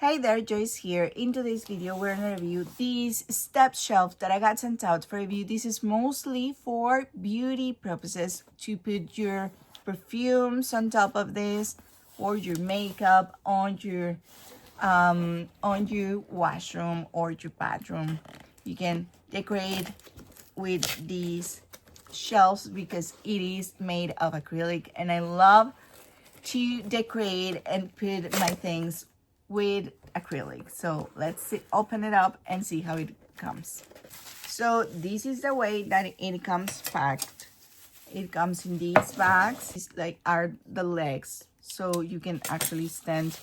Hey there, Joyce here. In today's video, we're gonna review these step shelf that I got sent out for review. This is mostly for beauty purposes, to put your perfumes on top of this or your makeup on your washroom or your bathroom. You can decorate with these shelves because it is made of acrylic, and I love to decorate and put my things with acrylic. So let's open it up and see how it comes. So this is the way that it comes packed. It comes in these bags. It's like are the legs, so you can actually stand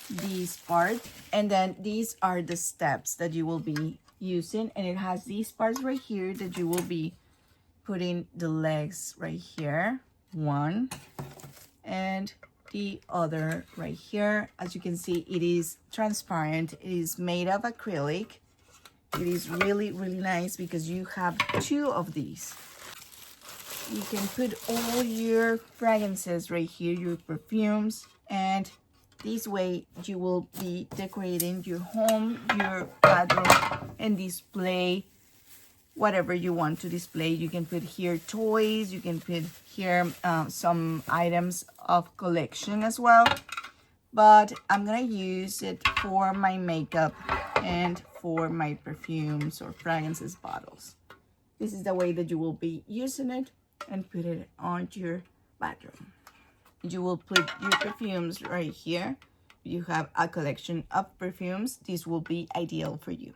this part, and then these are the steps that you will be using, and it has these parts right here that you will be putting the legs right here, one and the other right here. As you can see, it is transparent. It is made of acrylic. It is really nice because you have two of these. You can put all your fragrances right here, your perfumes, and this way you will be decorating your home, your bathroom, and display whatever you want to display. You can put here toys, you can put here some items of collection as well, but I'm gonna use it for my makeup and for my perfumes or fragrances bottles. This is the way that you will be using it, and put it on your bathroom. You will put your perfumes right here. You have a collection of perfumes. This will be ideal for you.